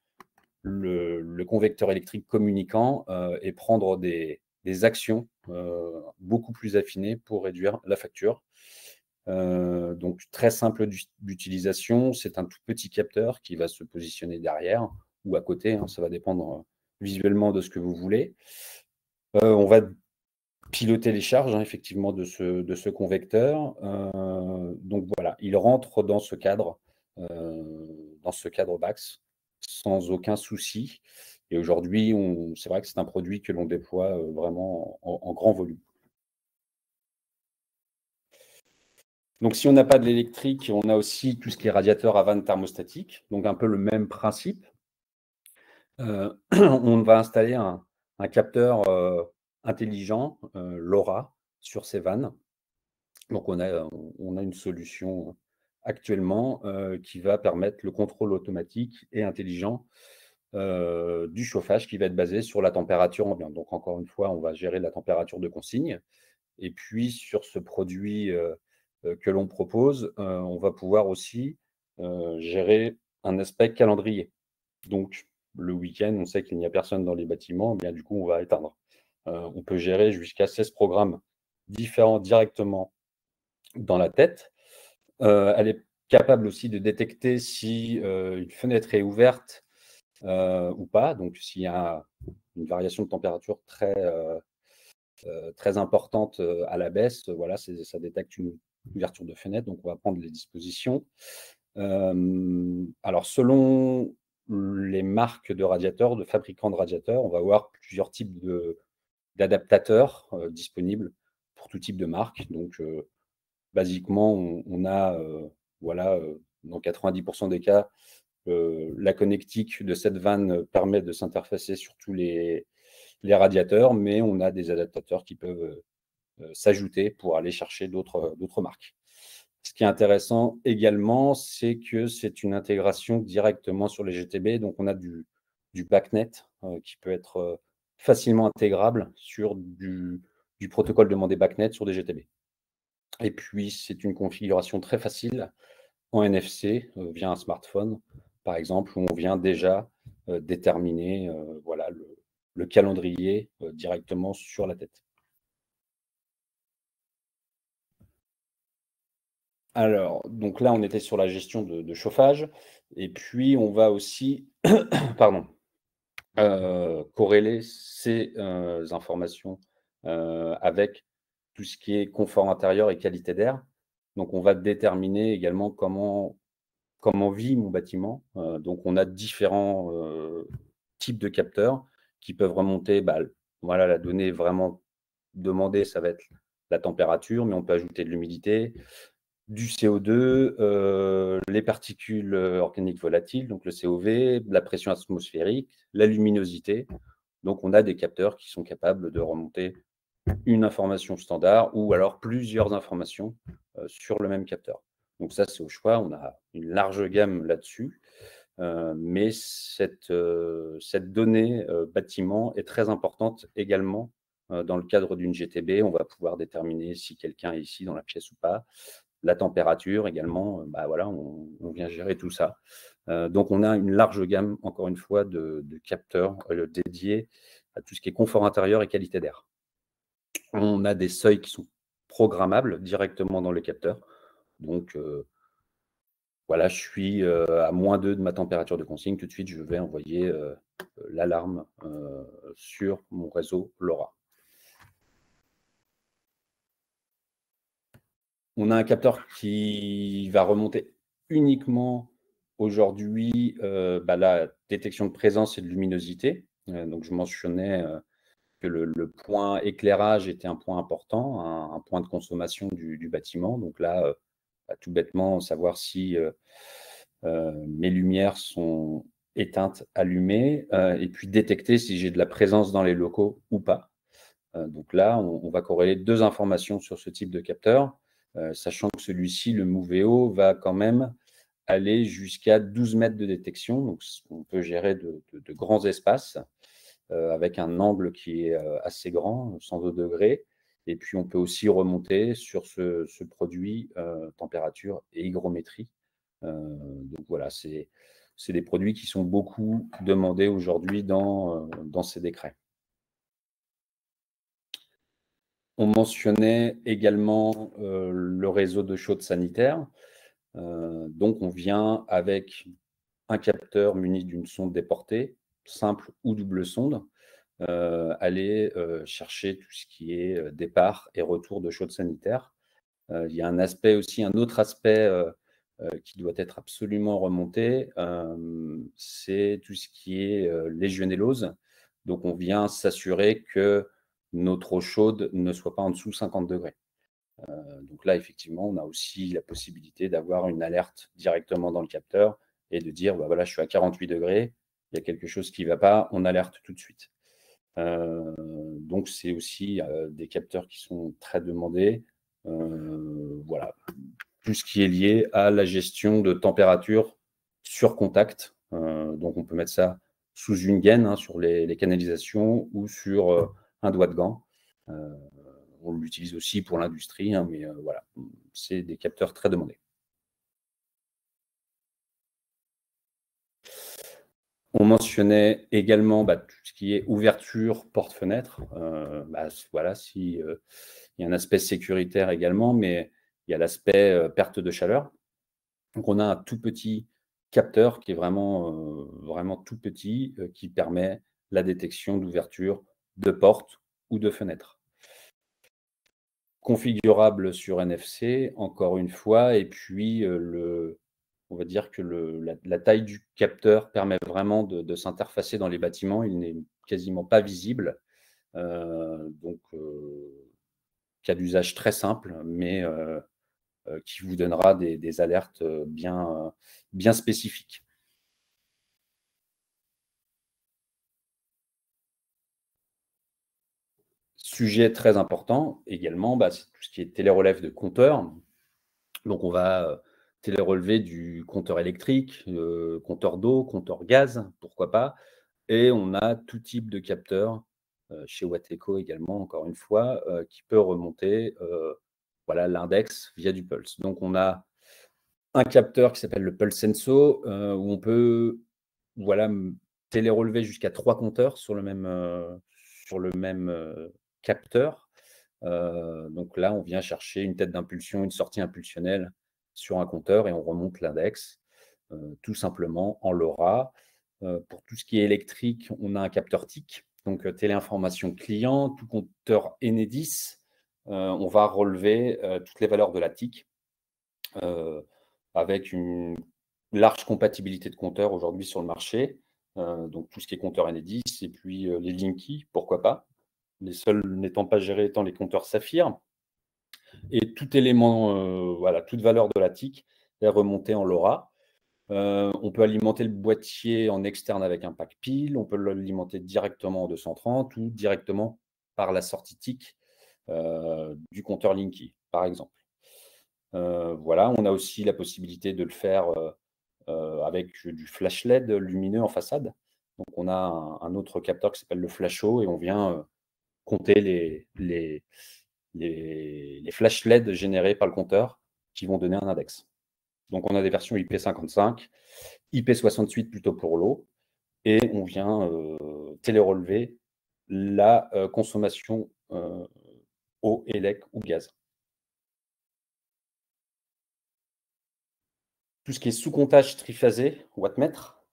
le convecteur électrique communicant et prendre des actions beaucoup plus affinées pour réduire la facture. Donc, très simple d'utilisation. C'est un tout petit capteur qui va se positionner derrière ou à côté. Ça va dépendre visuellement de ce que vous voulez. On va piloter les charges, hein, effectivement, de ce convecteur. Donc voilà, il rentre dans ce cadre BAX sans aucun souci. Et aujourd'hui, c'est vrai que c'est un produit que l'on déploie vraiment en grand volume. Donc, si on n'a pas de l'électrique, on a aussi tout ce qui est radiateur à vanne thermostatique, donc un peu le même principe. On va installer un capteur intelligent, LoRa, sur ces vannes. Donc, on a une solution actuellement qui va permettre le contrôle automatique et intelligent du chauffage qui va être basé sur la température ambiante. Donc, encore une fois, on va gérer la température de consigne. Et puis, sur ce produit que l'on propose, on va pouvoir aussi gérer un aspect calendrier. Donc, le week-end, on sait qu'il n'y a personne dans les bâtiments, bien du coup, on va éteindre. On peut gérer jusqu'à 16 programmes différents directement dans la tête. Elle est capable aussi de détecter si une fenêtre est ouverte ou pas. Donc, s'il y a une variation de température très importante à la baisse, voilà, ça détecte une ouverture de fenêtre, donc on va prendre les dispositions. Alors, selon les marques de radiateurs, de fabricants de radiateurs, on va avoir plusieurs types d'adaptateurs disponibles pour tout type de marque. Donc, basiquement, on a, voilà, dans 90% des cas, la connectique de cette vanne permet de s'interfacer sur tous les radiateurs, mais on a des adaptateurs qui peuvent s'ajouter pour aller chercher d'autres marques. Ce qui est intéressant également, c'est que c'est une intégration directement sur les GTB. Donc, on a du BACnet qui peut être facilement intégrable sur du protocole demandé BACnet sur des GTB. Et puis, c'est une configuration très facile en NFC via un smartphone, par exemple, où on vient déjà déterminer voilà, le calendrier directement sur la tête. Alors, donc là, on était sur la gestion de chauffage. Et puis, on va aussi pardon, corréler ces informations avec tout ce qui est confort intérieur et qualité d'air. Donc, on va déterminer également comment vit mon bâtiment. Donc, on a différents types de capteurs qui peuvent remonter. Voilà, la donnée vraiment demandée, ça va être la température, mais on peut ajouter de l'humidité, du CO2, les particules organiques volatiles, donc le COV, la pression atmosphérique, la luminosité. Donc, on a des capteurs qui sont capables de remonter une information standard ou alors plusieurs informations sur le même capteur. Donc ça, c'est au choix. On a une large gamme là-dessus. Mais cette donnée bâtiment est très importante également dans le cadre d'une GTB. On va pouvoir déterminer si quelqu'un est ici dans la pièce ou pas. La température également, voilà, on vient gérer tout ça. Donc, on a une large gamme, encore une fois, de capteurs dédiés à tout ce qui est confort intérieur et qualité d'air. On a des seuils qui sont programmables directement dans les capteurs. Donc, voilà, je suis à -2 de ma température de consigne. Tout de suite, je vais envoyer l'alarme sur mon réseau LoRa. On a un capteur qui va remonter uniquement aujourd'hui la détection de présence et de luminosité. Donc, je mentionnais que le point éclairage était un point important, un point de consommation du bâtiment. Donc là, tout bêtement, savoir si mes lumières sont éteintes, allumées, et puis détecter si j'ai de la présence dans les locaux ou pas. Donc là, on va corréler 2 informations sur ce type de capteur, sachant que celui-ci, le Moveo, va quand même aller jusqu'à 12 mètres de détection. Donc, on peut gérer de grands espaces avec un angle qui est assez grand, 102 degrés. Et puis, on peut aussi remonter sur ce produit température et hygrométrie. Donc voilà, c'est des produits qui sont beaucoup demandés aujourd'hui dans ces décrets. On mentionnait également le réseau de chaude sanitaire. Donc, on vient avec un capteur muni d'une sonde déportée simple ou double sonde, aller chercher tout ce qui est départ et retour de chaude sanitaire. Il y a un autre aspect qui doit être absolument remonté, c'est tout ce qui est légionellose. Donc, on vient s'assurer que notre eau chaude ne soit pas en dessous de 50 degrés. Donc là, effectivement, on a aussi la possibilité d'avoir une alerte directement dans le capteur et de dire, bah voilà, je suis à 48 degrés, il y a quelque chose qui ne va pas, on alerte tout de suite. Donc, c'est aussi des capteurs qui sont très demandés. Voilà, tout ce qui est lié à la gestion de température sur contact. Donc, on peut mettre ça sous une gaine hein, sur les canalisations ou sur un doigt de gant. On l'utilise aussi pour l'industrie, hein, mais voilà, c'est des capteurs très demandés. On mentionnait également tout ce qui est ouverture, porte-fenêtre. Voilà, si, il y a un aspect sécuritaire également, mais il y a l'aspect perte de chaleur. Donc, on a un tout petit capteur qui est vraiment tout petit, qui permet la détection d'ouverture de porte ou de fenêtre. Configurable sur NFC, encore une fois, et puis on va dire que la taille du capteur permet vraiment de s'interfacer dans les bâtiments. Il n'est quasiment pas visible. Donc, cas d'usage très simple, mais qui vous donnera des alertes bien spécifiques. Sujet très important également, c'est tout ce qui est télérelève de compteurs. Donc, on va télérelever du compteur électrique, compteur d'eau, compteur gaz, pourquoi pas. Et on a tout type de capteur, chez Wateco également, encore une fois, qui peut remonter voilà, l'index via du pulse. Donc, on a un capteur qui s'appelle le Pulse Senso, où on peut voilà, télérelever jusqu'à 3 compteurs sur le même capteur. Donc là, on vient chercher une tête d'impulsion, une sortie impulsionnelle sur un compteur et on remonte l'index, tout simplement en LoRa. Pour tout ce qui est électrique, on a un capteur TIC, donc téléinformation client, tout compteur Enedis. On va relever toutes les valeurs de la TIC avec une large compatibilité de compteurs aujourd'hui sur le marché. Donc tout ce qui est compteur Enedis et puis les Linky, pourquoi pas. Les seuls n'étant pas gérés étant les compteurs Saphir. Et tout élément, voilà, toute valeur de la TIC est remontée en LoRa. On peut alimenter le boîtier en externe avec un pack pile, on peut l'alimenter directement en 230 ou directement par la sortie TIC du compteur Linky, par exemple. Voilà, on a aussi la possibilité de le faire avec du flash LED lumineux en façade. Donc, on a un autre capteur qui s'appelle le Flasho et on vient compter les flash LED générés par le compteur qui vont donner un index. Donc, on a des versions IP55, IP68 plutôt pour l'eau, et on vient télérelever la consommation eau, élec ou gaz. Tout ce qui est sous-comptage triphasé, wattmètre,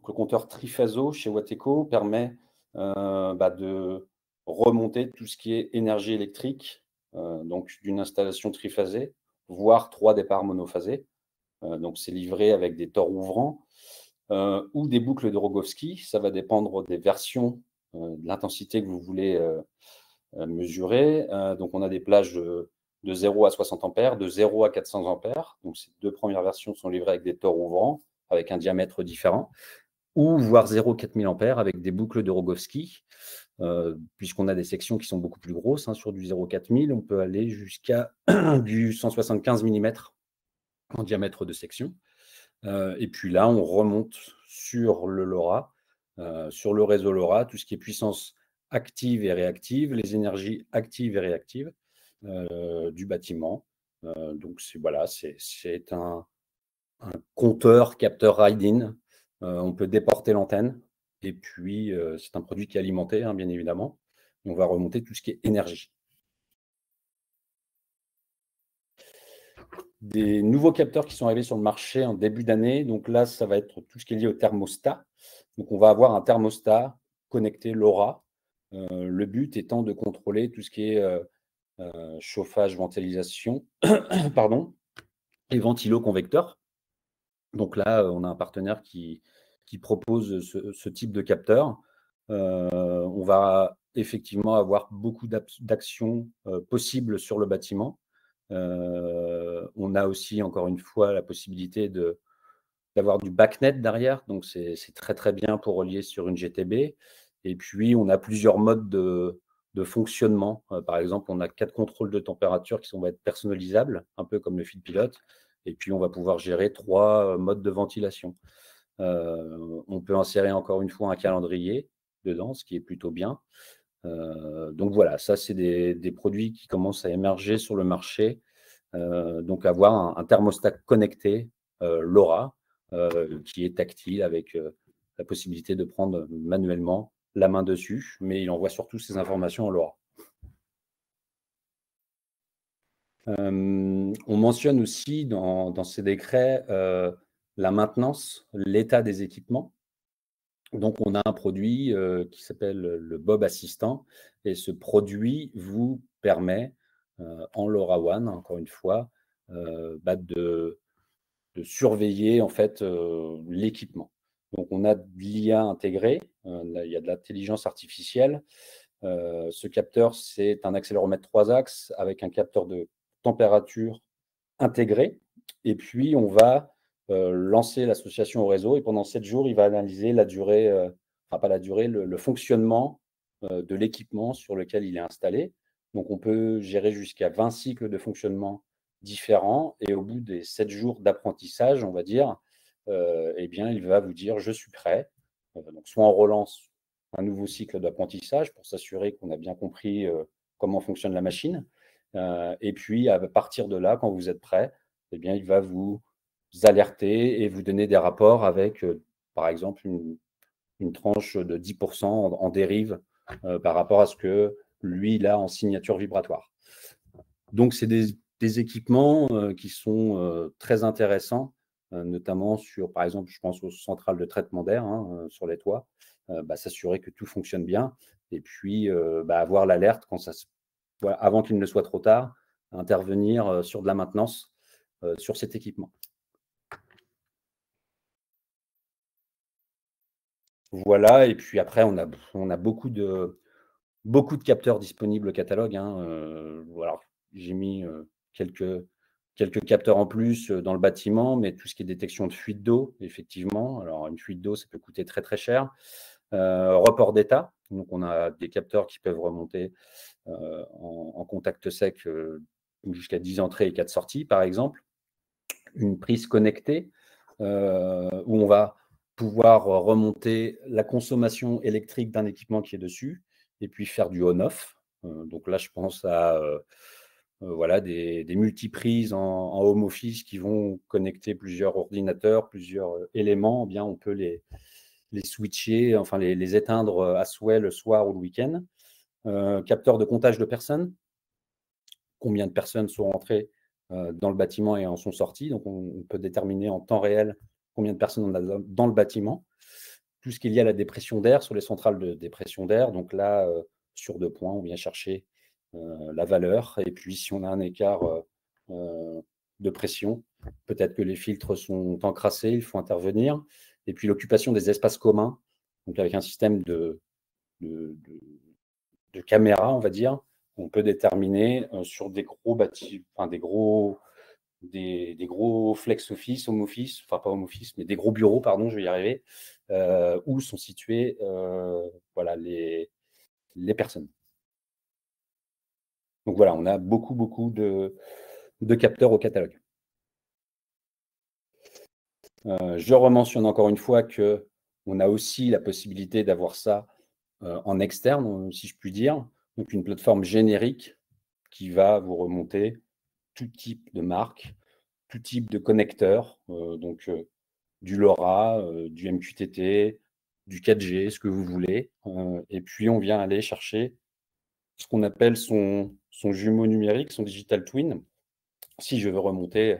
le compteur Trifaso chez Wateco permet de remonter tout ce qui est énergie électrique, donc d'une installation triphasée, voire 3 départs monophasés. Donc, c'est livré avec des tors ouvrants ou des boucles de Rogowski. Ça va dépendre des versions, de l'intensité que vous voulez mesurer. Donc, on a des plages de 0 à 60 ampères, de 0 à 400 ampères. Donc, ces deux premières versions sont livrées avec des tors ouvrants, avec un diamètre différent, ou voire 0,4000 ampères avec des boucles de Rogowski. Puisqu'on a des sections qui sont beaucoup plus grosses, hein, sur du 0,4000, on peut aller jusqu'à du 175 mm en diamètre de section. Et puis là, on remonte sur le LoRa, sur le réseau LoRa, tout ce qui est puissance active et réactive, les énergies actives et réactives du bâtiment. Donc, voilà, c'est un compteur capteur ride-in. On peut déporter l'antenne. Et puis, c'est un produit qui est alimenté, hein, bien évidemment. Et on va remonter tout ce qui est énergie. Des nouveaux capteurs qui sont arrivés sur le marché en début d'année. Donc là, ça va être tout ce qui est lié au thermostat. Donc, on va avoir un thermostat connecté LoRa. Le but étant de contrôler tout ce qui est chauffage, ventilation, pardon, et ventilo-convecteur. Donc là, on a un partenaire qui propose ce type de capteur. On va effectivement avoir beaucoup d'actions possibles sur le bâtiment. On a aussi, encore une fois, la possibilité d'avoir du BACnet derrière, donc c'est très, très bien pour relier sur une GTB. Et puis, on a plusieurs modes de fonctionnement. Par exemple, on a 4 contrôles de température qui vont être personnalisables, un peu comme le fil pilote. Et puis, on va pouvoir gérer 3 modes de ventilation. On peut insérer encore une fois un calendrier dedans, ce qui est plutôt bien. Donc voilà, ça, c'est des produits qui commencent à émerger sur le marché. Donc avoir un thermostat connecté, LoRa, qui est tactile avec la possibilité de prendre manuellement la main dessus, mais il envoie surtout ses informations en LoRa. On mentionne aussi dans ces décrets la maintenance, l'état des équipements. Donc, on a un produit qui s'appelle le Bob Assistant, et ce produit vous permet, en LoRaWAN, encore une fois, de surveiller en fait l'équipement. Donc, on a de l'IA intégrée, il y a de l'intelligence artificielle. Ce capteur, c'est un accéléromètre 3 axes avec un capteur de température intégré. Et puis, on va lancer l'association au réseau. Et pendant 7 jours, il va analyser la durée, enfin pas la durée, le fonctionnement de l'équipement sur lequel il est installé. Donc, on peut gérer jusqu'à 20 cycles de fonctionnement différents. Et au bout des 7 jours d'apprentissage, on va dire, eh bien, il va vous dire, je suis prêt. Donc, soit on relance un nouveau cycle d'apprentissage pour s'assurer qu'on a bien compris comment fonctionne la machine. Et puis, à partir de là, quand vous êtes prêt, eh bien, il va vous alerter et vous donner des rapports avec, par exemple, une tranche de 10% en dérive par rapport à ce que lui, il a en signature vibratoire. Donc, c'est des équipements qui sont très intéressants, notamment sur, par exemple, je pense aux centrales de traitement d'air sur les toits, s'assurer que tout fonctionne bien et puis avoir l'alerte quand voilà, avant qu'il ne soit trop tard, intervenir sur de la maintenance sur cet équipement. Voilà, et puis après, on a beaucoup de capteurs disponibles au catalogue. Alors, j'ai mis quelques capteurs en plus dans le bâtiment, mais tout ce qui est détection de fuite d'eau, effectivement. Alors, une fuite d'eau, ça peut coûter très, très cher. Report d'état. Donc, on a des capteurs qui peuvent remonter en contact sec jusqu'à 10 entrées et 4 sorties, par exemple. Une prise connectée où on va pouvoir remonter la consommation électrique d'un équipement qui est dessus et puis faire du on-off. Donc là, je pense à voilà, des multiprises en home office qui vont connecter plusieurs ordinateurs, plusieurs éléments. Eh bien, on peut les switcher, enfin les éteindre à souhait le soir ou le week-end. Capteur de comptage de personnes. Combien de personnes sont rentrées dans le bâtiment et en sont sorties. Donc, on peut déterminer en temps réel combien de personnes on a dans le bâtiment. Tout ce qu'il y a à la dépression d'air sur les centrales de dépression d'air. Donc là, sur 2 points, on vient chercher la valeur. Et puis, si on a un écart de pression, peut-être que les filtres sont encrassés, il faut intervenir. Et puis, l'occupation des espaces communs, donc avec un système de caméras, on va dire, on peut déterminer sur des gros bâtiments, enfin des gros flex office, home office, enfin pas home office, mais des gros bureaux, pardon, je vais y arriver, où sont situées voilà, les personnes. Donc voilà, on a beaucoup de capteurs au catalogue. Je rementionne encore une fois que on a aussi la possibilité d'avoir ça en externe, si je puis dire. Donc une plateforme générique qui va vous remonter tout type de marque, tout type de connecteur, donc du LoRa, du MQTT, du 4G, ce que vous voulez. Et puis, on vient aller chercher ce qu'on appelle son jumeau numérique, son digital twin. Si je veux remonter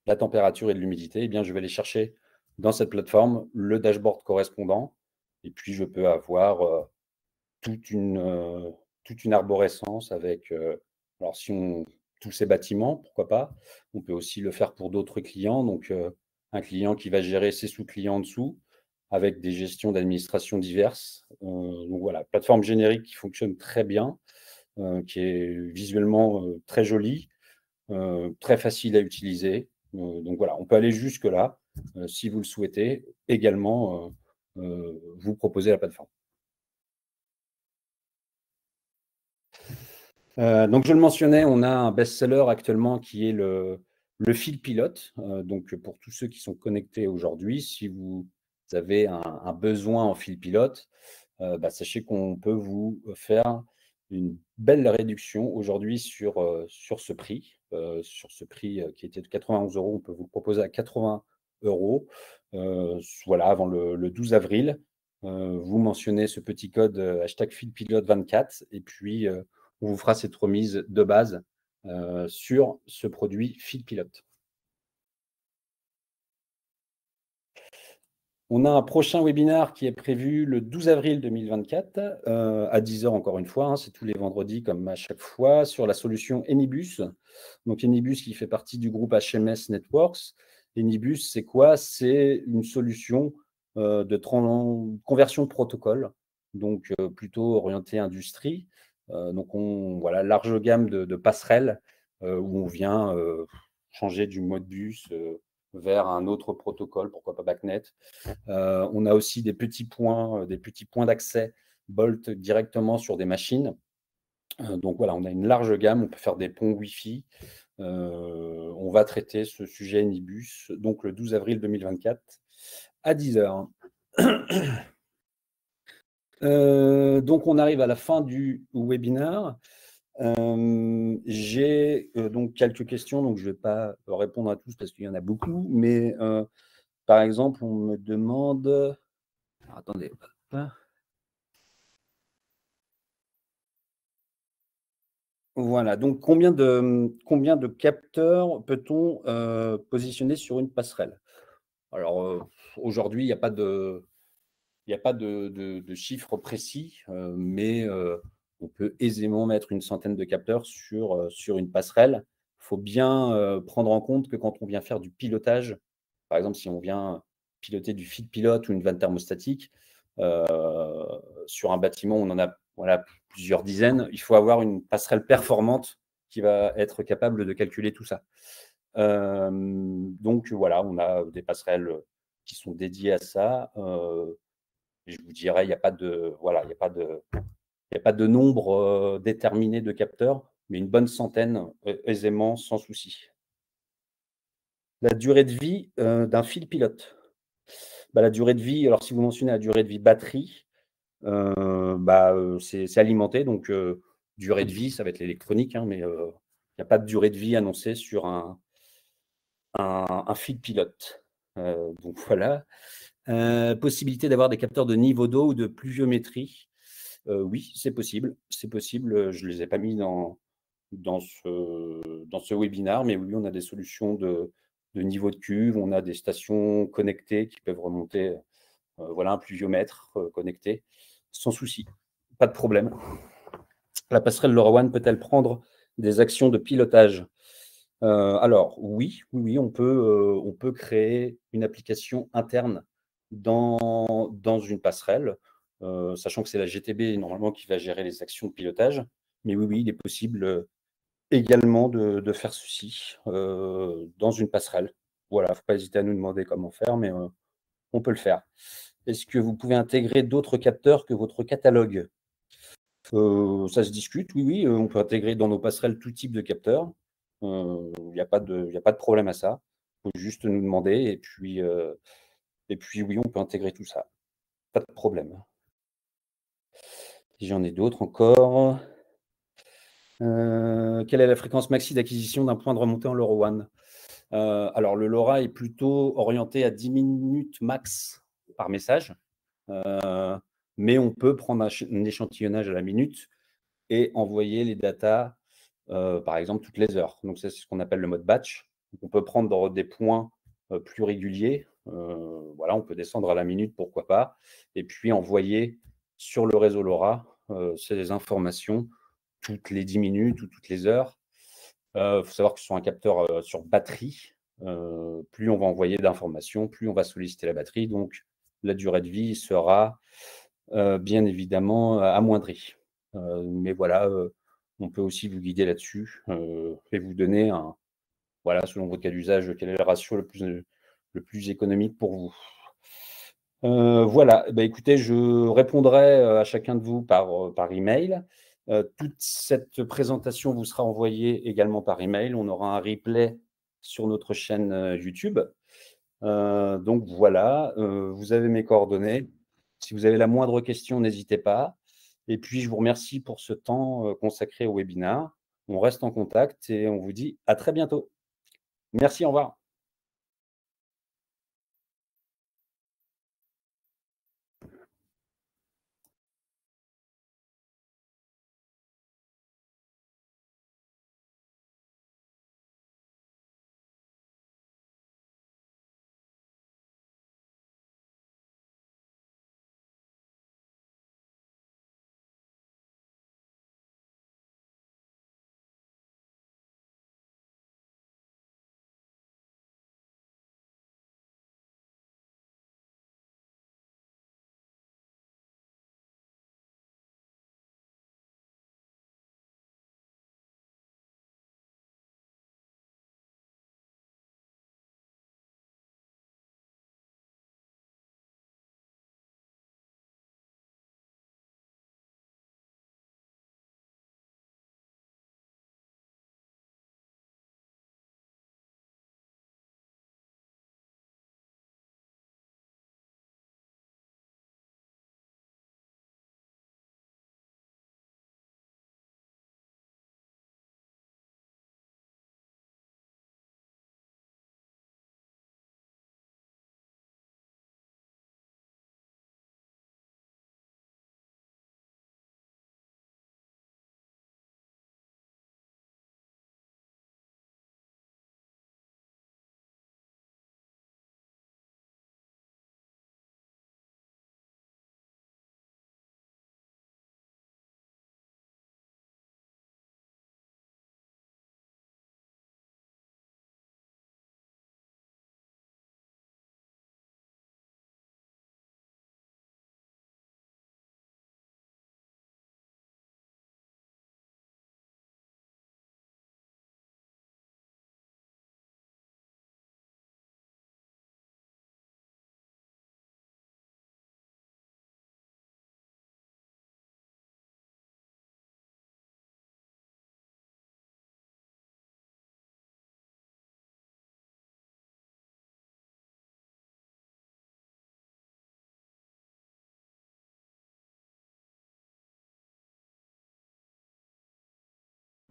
la température et l'humidité, eh bien, je vais aller chercher dans cette plateforme le dashboard correspondant Et puis, je peux avoir toute une, heu, toute une arborescence avec, alors si on tous ces bâtiments, pourquoi pas? On peut aussi le faire pour d'autres clients, donc un client qui va gérer ses sous-clients en dessous, avec des gestions d'administration diverses. Donc voilà, plateforme générique qui fonctionne très bien, qui est visuellement, très jolie, très facile à utiliser. Donc voilà, on peut aller jusque-là, si vous le souhaitez, également, vous proposer la plateforme. Donc je le mentionnais, on a un best-seller actuellement qui est le fil pilote. Donc pour tous ceux qui sont connectés aujourd'hui, si vous avez un besoin en fil pilote, bah, sachez qu'on peut vous faire une belle réduction aujourd'hui sur ce prix, qui était de 91 €. On peut vous le proposer à 80 €, voilà, avant le 12 avril. Vous mentionnez ce petit code, hashtag #filpilote24 et puis, on vous fera cette remise de base, sur ce produit Fil Pilote. On a un prochain webinaire qui est prévu le 12 avril 2024, à 10 heures encore une fois, hein, c'est tous les vendredis comme à chaque fois, sur la solution Anybus. Donc Anybus qui fait partie du groupe HMS Networks. Anybus, c'est quoi? C'est une solution, de conversion de protocole, donc plutôt orientée industrie. Donc voilà, large gamme de passerelles, où on vient, changer du Modbus, vers un autre protocole, pourquoi pas BACnet. On a aussi des petits points d'accès Bolt directement sur des machines. Donc voilà, on a une large gamme, on peut faire des ponts Wi-Fi. On va traiter ce sujet Anybus, donc le 12 avril 2024 à 10 heures. Donc on arrive à la fin du webinaire. J'ai donc quelques questions, donc je ne vais pas répondre à tous parce qu'il y en a beaucoup, mais par exemple, on me demande. Alors, attendez. Hop. Voilà, donc combien de capteurs peut-on positionner sur une passerelle? Alors, aujourd'hui, il y a pas de chiffre précis, mais on peut aisément mettre une centaine de capteurs sur une passerelle. Il faut bien prendre en compte que quand on vient faire du pilotage, par exemple, si on vient piloter du feed pilote ou une vanne thermostatique, heu, sur un bâtiment, on en a, voilà, plusieurs dizaines. Il faut avoir une passerelle performante qui va être capable de calculer tout ça. Donc voilà, on a des passerelles qui sont dédiées à ça. Et je vous dirais, il n'y a pas de, voilà, il y a pas de nombre déterminé de capteurs, mais une bonne centaine, aisément, sans souci. La durée de vie d'un fil pilote. Bah, la durée de vie, alors si vous mentionnez la durée de vie batterie, c'est alimenté, donc durée de vie, ça va être l'électronique, hein, mais il n'y a pas de durée de vie annoncée sur un fil pilote. Donc voilà. Possibilité d'avoir des capteurs de niveau d'eau ou de pluviométrie. Oui, c'est possible, je ne les ai pas mis dans ce webinaire, mais oui, on a des solutions de niveau de cuve, on a des stations connectées qui peuvent remonter, voilà, un pluviomètre, connecté, sans souci, pas de problème. La passerelle LoRaWAN peut-elle prendre des actions de pilotage? Alors oui, oui, oui, on peut créer une application interne dans une passerelle, sachant que c'est la GTB normalement qui va gérer les actions de pilotage. Mais oui, oui, il est possible, également de faire ceci, dans une passerelle. Voilà, il ne faut pas hésiter à nous demander comment faire, mais on peut le faire. Est-ce que vous pouvez intégrer d'autres capteurs que votre catalogue? Ça se discute, oui, oui, on peut intégrer dans nos passerelles tout type de capteurs. Il y a pas de problème à ça. Il faut juste nous demander et puis oui, on peut intégrer tout ça. Pas de problème. Si j'en ai d'autres encore. Quelle est la fréquence maxi d'acquisition d'un point de remontée en LoRaWAN? Alors le LoRa est plutôt orienté à 10 minutes max par message, heu, mais on peut prendre un échantillonnage à la minute et envoyer les datas, par exemple toutes les heures. Donc ça, c'est ce qu'on appelle le mode batch. Donc on peut prendre des points, plus réguliers, Voilà, on peut descendre à la minute, pourquoi pas, et puis envoyer sur le réseau LoRa ces informations toutes les 10 minutes ou toutes les heures. Faut savoir que sur un capteur sur batterie, plus on va envoyer d'informations, plus on va solliciter la batterie, donc la durée de vie sera bien évidemment amoindrie. Mais voilà, on peut aussi vous guider là-dessus et vous donner voilà, selon votre cas d'usage, quel est le ratio le plus économique pour vous. Voilà, bah, écoutez, je répondrai à chacun de vous par email. Toute cette présentation vous sera envoyée également par email. On aura un replay sur notre chaîne YouTube. Donc voilà, vous avez mes coordonnées. Si vous avez la moindre question, n'hésitez pas. Et puis, je vous remercie pour ce temps consacré au webinaire. On reste en contact et on vous dit à très bientôt. Merci, au revoir.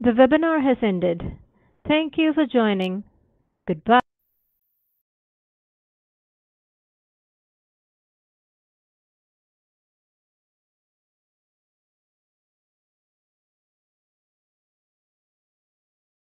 The webinar has ended. Thank you for joining. Goodbye.